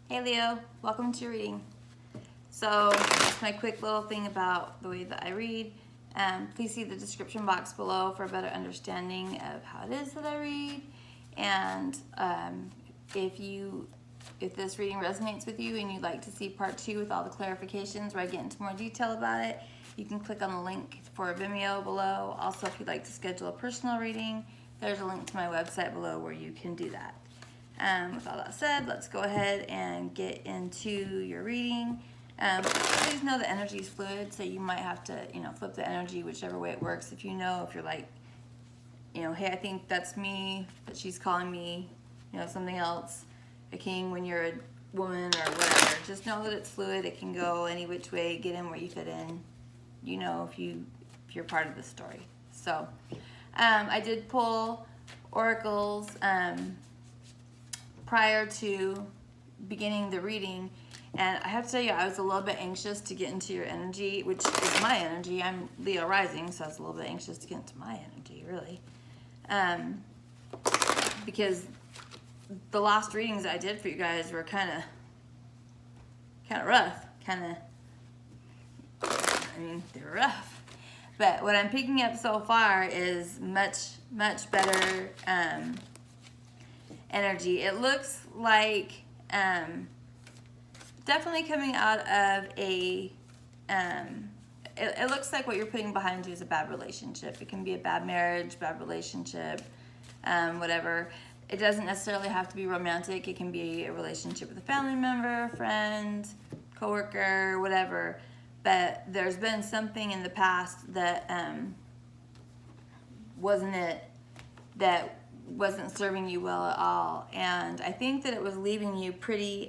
Hey Leo, welcome to your reading. So, just my quick little thing about the way that I read. Please see the description box below for a better understanding of how it is that I read. And if this reading resonates with you and you'd like to see part 2 with all the clarifications where I get into more detail about it, you can click on the link for Vimeo below. Also, if you'd like to schedule a personal reading, there's a link to my website below where you can do that. With all that said, let's go ahead and get into your reading. Please know the energy is fluid, so you might have to, flip the energy whichever way it works. If you're like, hey, I think that's me, but she's calling me, something else, a king when you're a woman or whatever. Just know that it's fluid. It can go any which way. Get in where you fit in. If you're part of the story. So, I did pull oracles prior to beginning the reading, and I have to tell you, I was a little bit anxious to get into your energy, which is my energy. I'm Leo rising, so I was a little bit anxious to get into my energy, really, because the last readings I did for you guys were kind of rough, they were rough. But what I'm picking up so far is much better energy. It looks like definitely coming out of a it looks like what you're putting behind you is a bad relationship. It can be a bad marriage, bad relationship, whatever. It doesn't necessarily have to be romantic. It can be a relationship with a family member, friend, coworker, whatever. But there's been something in the past that wasn't serving you well at all, and I think that it was leaving you pretty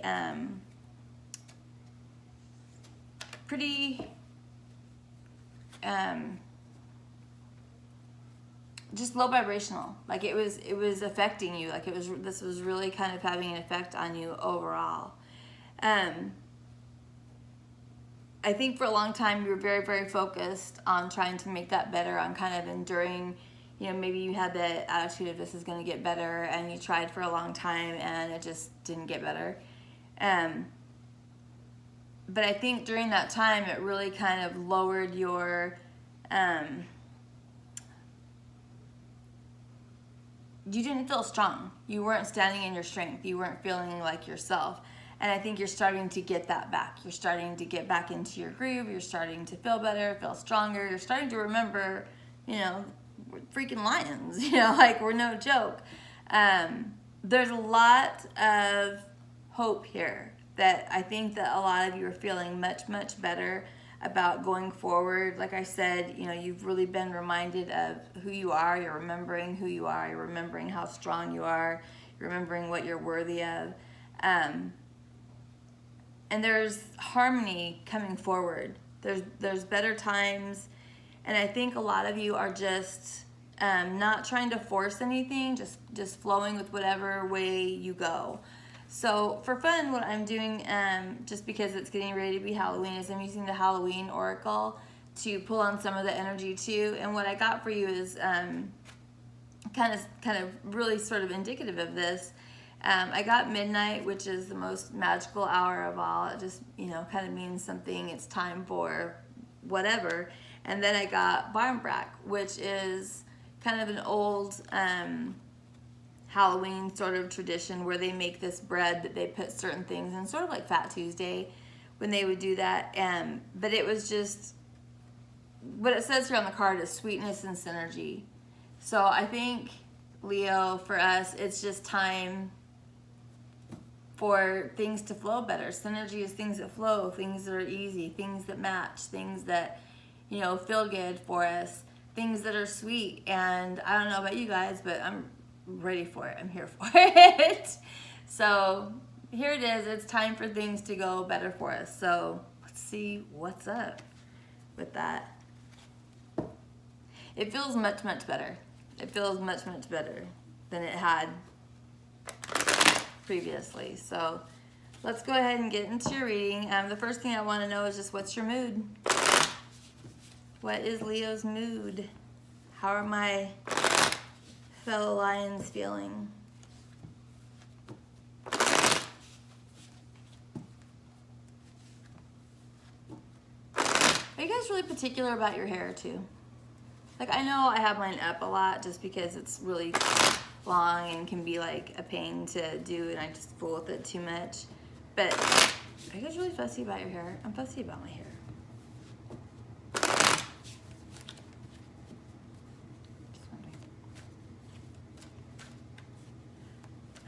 just low vibrational. Like it was affecting you. Like this was really kind of having an effect on you overall. I think for a long time you were very focused on trying to make that better, on kind of enduring. Maybe you had the attitude of this is going to get better, and you tried for a long time and it just didn't get better. But I think during that time it really kind of lowered your you didn't feel strong. You weren't standing in your strength. You weren't feeling like yourself. And I think you're starting to get that back. You're starting to get back into your groove. You're starting to feel better, feel stronger. You're starting to remember, we're freaking lions, like we're no joke. There's a lot of hope here that I think that a lot of you are feeling much better about going forward. Like I said, you've really been reminded of who you are. You're remembering who you are. You're remembering how strong you are. You're remembering what you're worthy of. And there's harmony coming forward. There's better times. And I think a lot of you are just not trying to force anything, just flowing with whatever way you go. So for fun, what I'm doing, just because it's getting ready to be Halloween, is I'm using the Halloween Oracle to pull on some of the energy too. And what I got for you is kind of really sort of indicative of this. I got midnight, which is the most magical hour of all. It just, kind of means something. It's time for whatever. And then I got barmbrack, which is kind of an old Halloween sort of tradition where they make this bread that they put certain things in, sort of like Fat Tuesday when they would do that. But it was just, what it says here on the card is sweetness and synergy. So I think, Leo, for us, it's just time for things to flow better. Synergy is things that flow, things that are easy, things that match, things that, feel good for us, things that are sweet. And I don't know about you guys, but I'm ready for it. I'm here for it. So here it is. It's time for things to go better for us. So let's see what's up with that. It feels much better. It feels much better than it had previously. So let's go ahead and get into your reading. The first thing I want to know is just what's your mood? What is Leo's mood? How are my fellow lions feeling? Are you guys really particular about your hair too? Like, I know I have mine up a lot just because it's really long and can be like a pain to do, and I just fool with it too much. But are you guys really fussy about your hair? I'm fussy about my hair.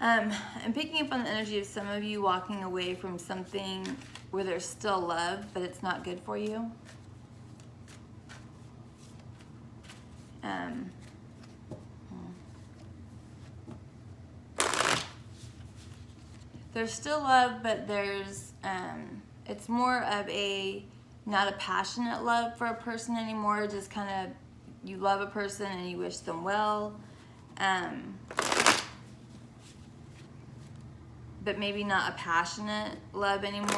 I'm picking up on the energy of some of you walking away from something where there's still love, but it's not good for you. There's still love, but there's, it's more of not a passionate love for a person anymore, just kind of, you love a person and you wish them well. But maybe not a passionate love anymore.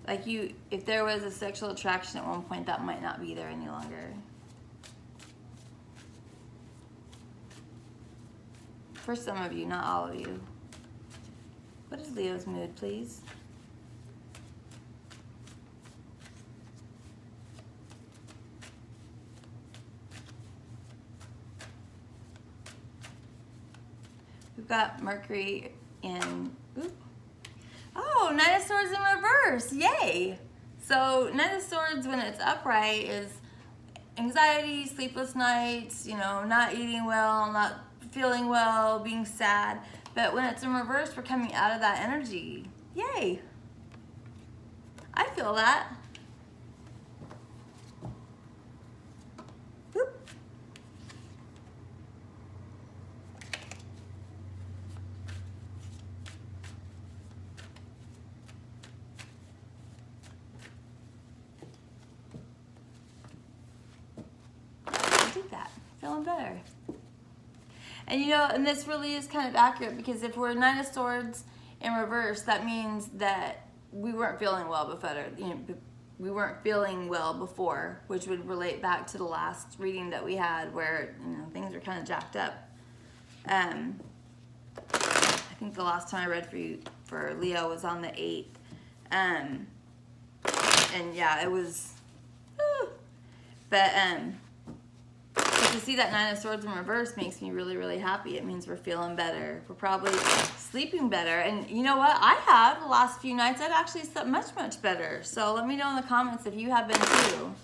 Like if there was a sexual attraction at one point, that might not be there any longer. For some of you, not all of you. What is Leo's mood, please? We've got Mercury in, oh, Knight of Swords in reverse, yay. So Knight of Swords, when it's upright, is anxiety, sleepless nights, not eating well, not feeling well, being sad. But when it's in reverse, we're coming out of that energy. Yay. I feel that. Whoop. I did that. Feeling better. And and this really is kind of accurate, because if we're Nine of Swords in reverse, that means that we weren't feeling well before. We weren't feeling well before, which would relate back to the last reading that we had, where things are kind of jacked up. I think the last time I read for Leo was on the 8th, and yeah, it was. But to see that Nine of Swords in reverse makes me really, really happy. It means we're feeling better. We're probably sleeping better. And you know what? I have the last few nights. I've actually slept much, much better. So let me know in the comments if you have been too.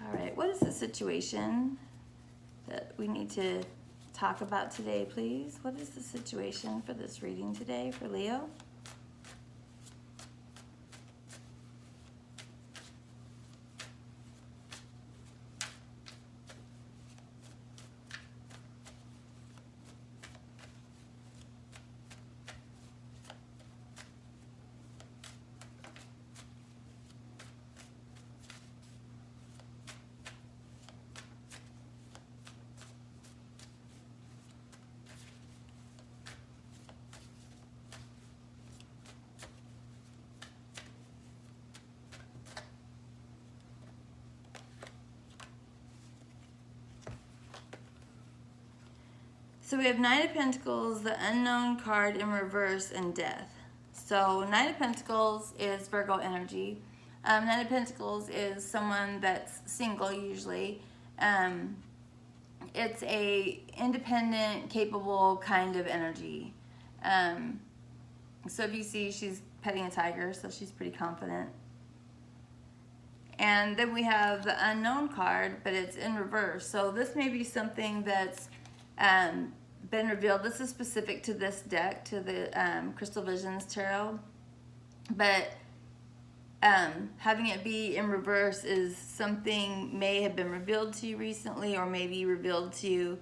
All right. What is the situation that we need to talk about today, please? What is the situation for this reading today for Leo? So we have Knight of Pentacles, the Unknown card in reverse, and Death. So Knight of Pentacles is Virgo energy. Knight of Pentacles is someone that's single usually. It's a independent, capable kind of energy. So if you see, she's petting a tiger, so she's pretty confident. And then we have the Unknown card, but it's in reverse. So this may be something that's been revealed. This is specific to this deck, to the Crystal Visions Tarot. But having it be in reverse is something may have been revealed to you recently, or maybe revealed to you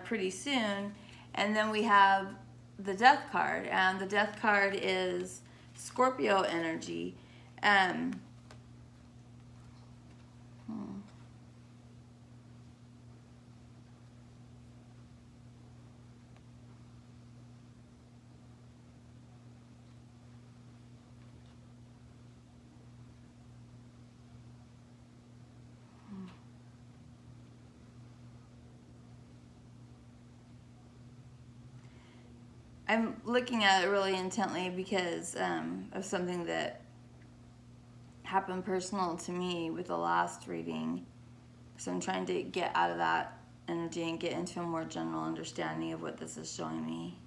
pretty soon. And then we have the Death card, and the Death card is Scorpio energy. I'm looking at it really intently because of something that happened personal to me with the last reading. So I'm trying to get out of that energy and get into a more general understanding of what this is showing me.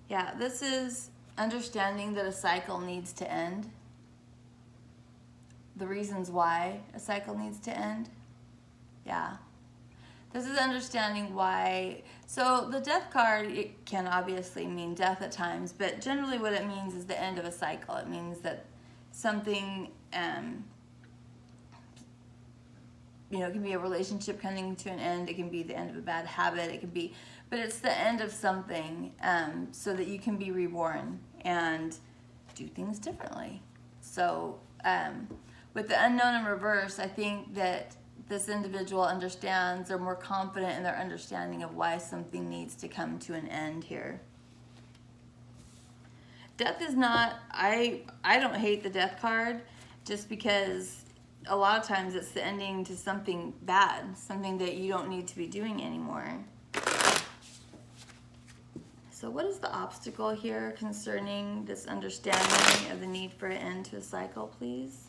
Yeah, this is understanding that a cycle needs to end. The reasons why a cycle needs to end. Yeah. This is understanding why. So the death card, it can obviously mean death at times, but generally what it means is the end of a cycle. It means that something, it can be a relationship coming to an end. It can be the end of a bad habit. It can be, but it's the end of something, so that you can be reborn and do things differently. So with the unknown in reverse, I think that this individual understands, they're more confident in their understanding of why something needs to come to an end here. Death is not, I don't hate the death card, just because a lot of times it's the ending to something bad, something that you don't need to be doing anymore. So what is the obstacle here concerning this understanding of the need for an end to a cycle, please?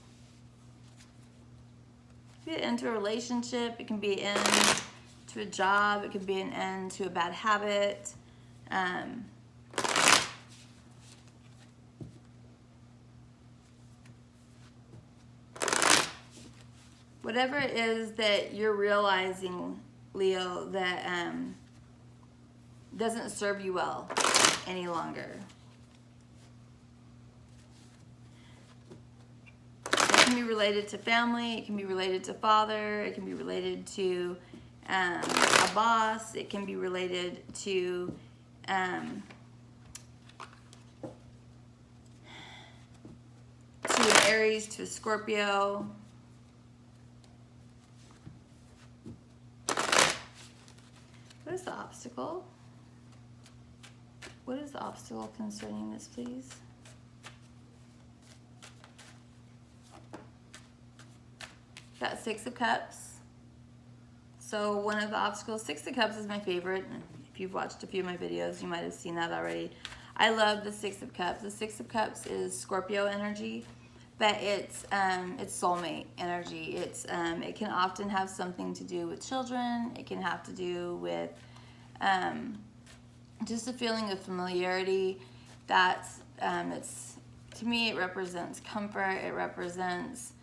It could be an end to a relationship, it can be an end to a job, it could be an end to a bad habit. Whatever it is that you're realizing, Leo, that doesn't serve you well any longer. It can be related to family, it can be related to father, it can be related to a boss, it can be related to an Aries, to a Scorpio. What is the obstacle? What is the obstacle concerning this, please? Got Six of Cups. So one of the obstacles, Six of Cups is my favorite. If you've watched a few of my videos, you might have seen that already. I love the Six of Cups. The Six of Cups is Scorpio energy, but it's soulmate energy. It can often have something to do with children. It can have to do with just a feeling of familiarity. That's to me, it represents comfort. It represents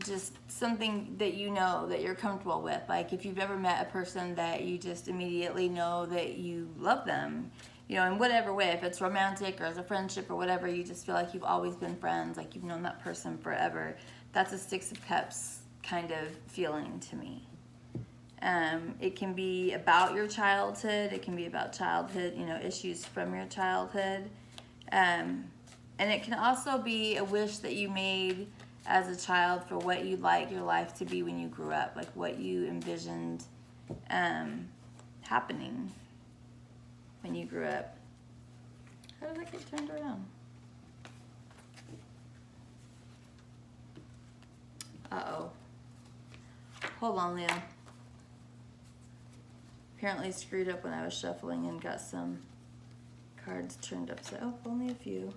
just something that you know that you're comfortable with. Like if you've ever met a person that you just immediately know that you love them, in whatever way, if it's romantic or as a friendship or whatever, you just feel like you've always been friends, like you've known that person forever. That's a Six of Cups kind of feeling to me. It can be about your childhood. It can be about childhood, issues from your childhood. And it can also be a wish that you made as a child for what you'd like your life to be when you grew up, like what you envisioned happening when you grew up. How did that get turned around? Uh-oh. Hold on, Leo. Apparently screwed up when I was shuffling and got some cards turned upside. Oh, only a few.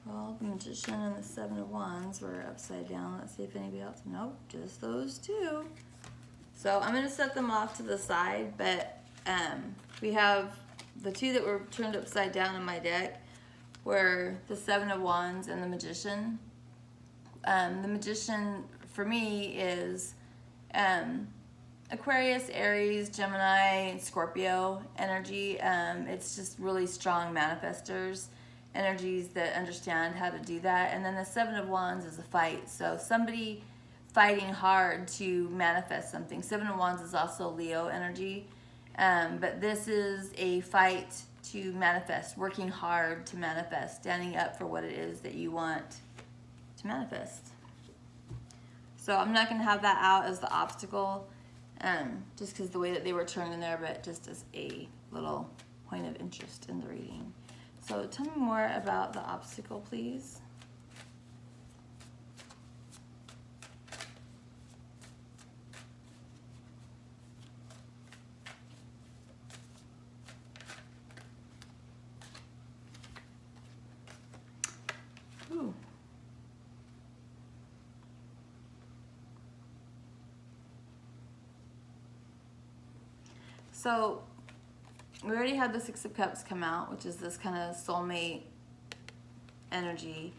Well, the Magician and the Seven of Wands were upside down. Let's see if anybody else. Nope, just those two. So I'm going to set them off to the side, but we have the two that were turned upside down in my deck were the Seven of Wands and the Magician. The Magician for me is Aquarius, Aries, Gemini, Scorpio energy. It's just really strong manifestors, energies that understand how to do that. And then the Seven of Wands is a fight. So somebody fighting hard to manifest something. Seven of Wands is also Leo energy. But this is a fight to manifest, working hard to manifest, standing up for what it is that you want to manifest. So I'm not going to have that out as the obstacle, just because the way that they were turned in there, but just as a little point of interest in the reading. So tell me more about the obstacle, please. So we already had the Six of Cups come out, which is this kind of soulmate energy.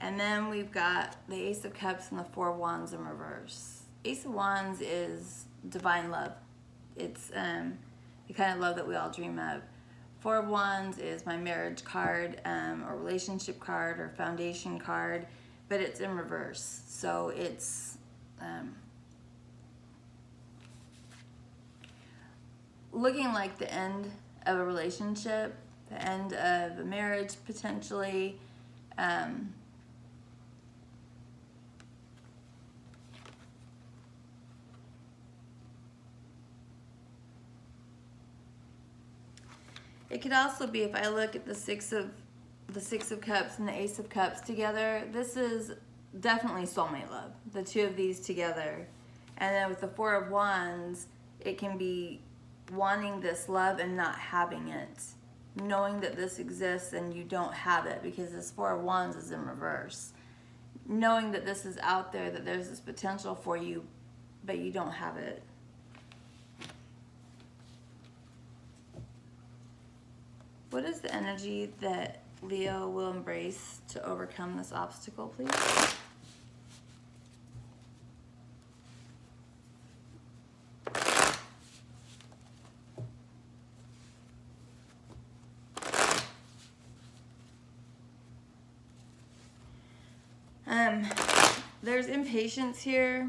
And then we've got the Ace of Cups and the Four of Wands in reverse. Ace of Wands is divine love. It's the kind of love that we all dream of. Four of Wands is my marriage card, or relationship card, or foundation card, but it's in reverse. So it's looking like the end of a relationship, the end of a marriage potentially. It could also be, if I look at the Six of Cups and the Ace of Cups together, this is definitely soulmate love, the two of these together. And then with the Four of Wands, it can be wanting this love and not having it, knowing that this exists and you don't have it, because this Four of Wands is in reverse. Knowing that this is out there, that there's this potential for you, but you don't have it. What is the energy that Leo will embrace to overcome this obstacle, please? There's impatience here.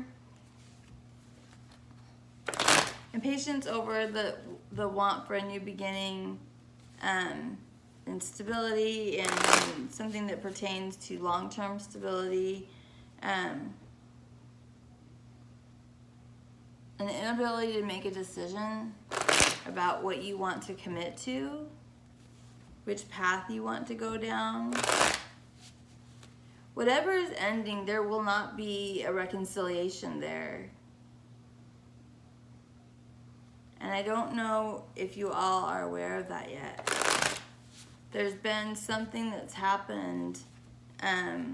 Impatience over the want for a new beginning, and stability, and something that pertains to long-term stability, an inability to make a decision about what you want to commit to, which path you want to go down. Whatever is ending, there will not be a reconciliation there. And I don't know if you all are aware of that yet. There's been something that's happened. There's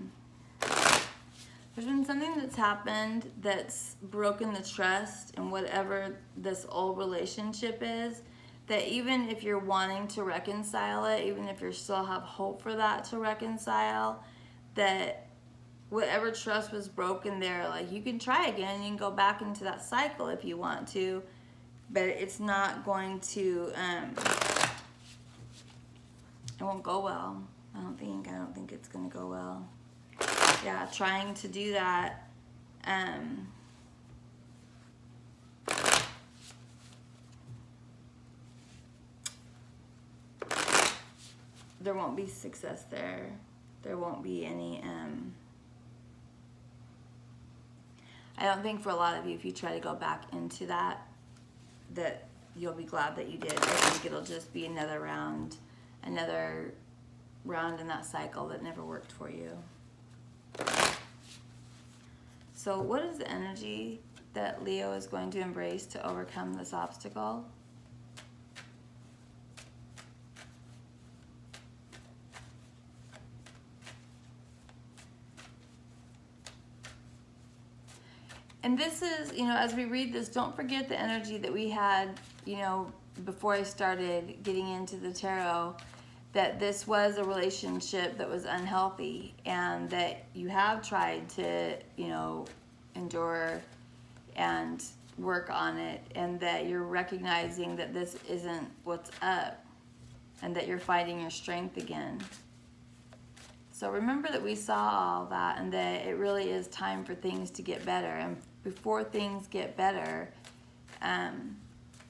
been something that's happened that's broken the trust in whatever this old relationship is, that even if you're wanting to reconcile it, even if you still have hope for that to reconcile, that whatever trust was broken there, like, you can try again, you can go back into that cycle if you want to, but it's not going to, it won't go well. I don't think it's gonna go well. Yeah, trying to do that, there won't be success there. There won't be any, I don't think for a lot of you, if you try to go back into that you'll be glad that you did. I think it'll just be another round in that cycle that never worked for you. So what is the energy that Leo is going to embrace to overcome this obstacle? And this is, as we read this, don't forget the energy that we had, before I started getting into the tarot, that this was a relationship that was unhealthy, and that you have tried to, endure and work on it, and that you're recognizing that this isn't what's up, and that you're fighting your strength again. So remember that we saw all that, and that it really is time for things to get better. And before things get better,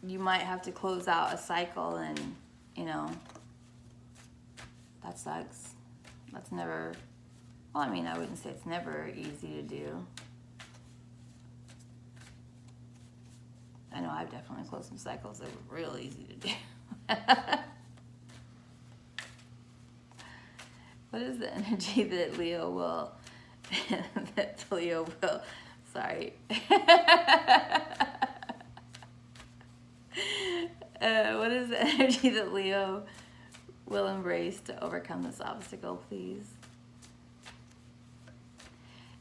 you might have to close out a cycle, and that sucks. That's never, well, I wouldn't say it's never easy to do. I know I've definitely closed some cycles that were real easy to do. What is the energy that Leo will, sorry. What is the energy that Leo will embrace to overcome this obstacle, please?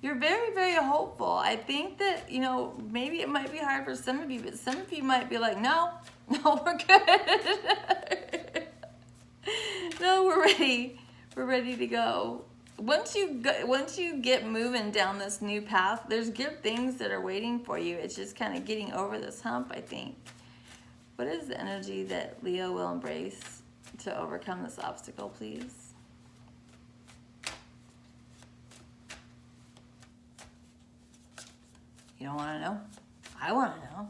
You're very, very hopeful. I think that, maybe it might be hard for some of you, but some of you might be like, no, No, we're good. No, we're ready. We're ready to go. Once you get moving down this new path, there's good things that are waiting for you. It's just kind of getting over this hump, I think. What is the energy that Leo will embrace to overcome this obstacle, please? You don't want to know? I want to know.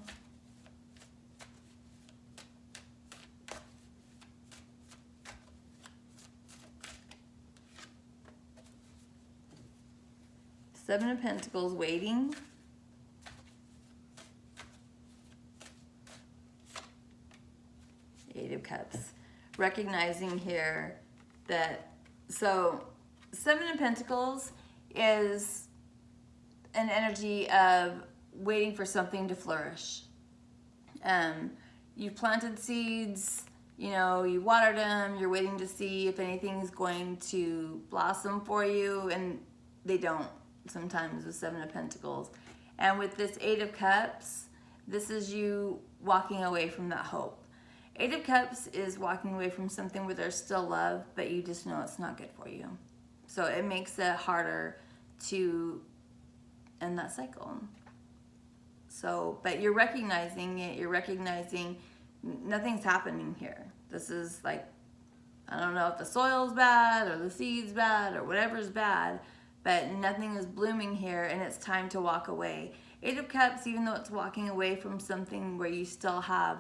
Seven of Pentacles, waiting. Eight of Cups. Recognizing here that, so Seven of Pentacles is an energy of waiting for something to flourish. You've planted seeds, you know, you watered them, you're waiting to see if anything's going to blossom for you, and they don't sometimes with Seven of Pentacles. And with this Eight of Cups, this is you walking away from that hope. Eight of Cups is walking away from something where there's still love, but you just know it's not good for you. So it makes it harder to end that cycle. So, but you're recognizing it, you're recognizing nothing's happening here. This is like, I don't know if the soil's bad or the seed's bad or whatever's bad, but nothing is blooming here, and it's time to walk away. Eight of Cups, even though it's walking away from something where you still have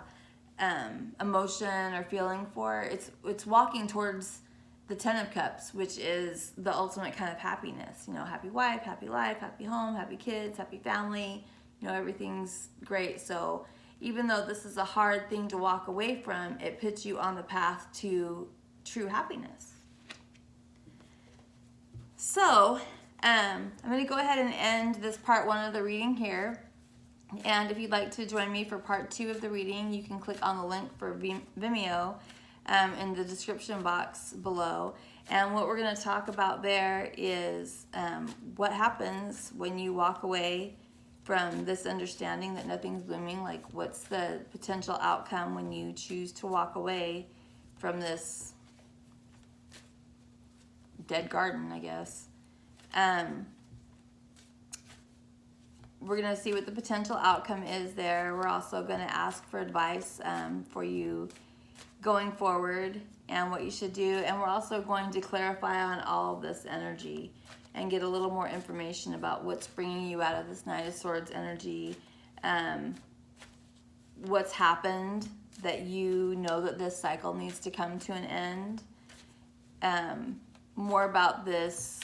emotion or feeling for, it's walking towards the Ten of Cups, which is the ultimate kind of happiness. You know, happy wife, happy life, happy home, happy kids, happy family. You know, everything's great. So even though this is a hard thing to walk away from, it puts you on the path to true happiness. So I'm going to go ahead and end this part 1 of the reading here. And if you'd like to join me for part 2 of the reading, you can click on the link for Vimeo in the description box below. And what we're going to talk about there is what happens when you walk away from this understanding that nothing's blooming. Like, what's the potential outcome when you choose to walk away from this dead garden, I guess. We're going to see what the potential outcome is there. We're also going to ask for advice for you going forward and what you should do. And we're also going to clarify on all of this energy and get a little more information about what's bringing you out of this Knight of Swords energy, what's happened that you know that this cycle needs to come to an end, more about this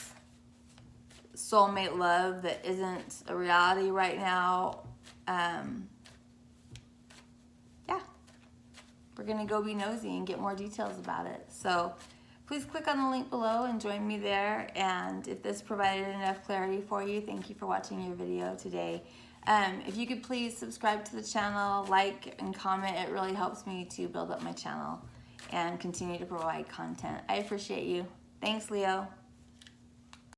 soulmate love that isn't a reality right now. Yeah, we're gonna go be nosy and get more details about it. So please click on the link below and join me there. And if this provided enough clarity for you, thank you for watching your video today. If you could please subscribe to the channel, like and comment, it really helps me to build up my channel and continue to provide content. I appreciate you. Thanks, Leo.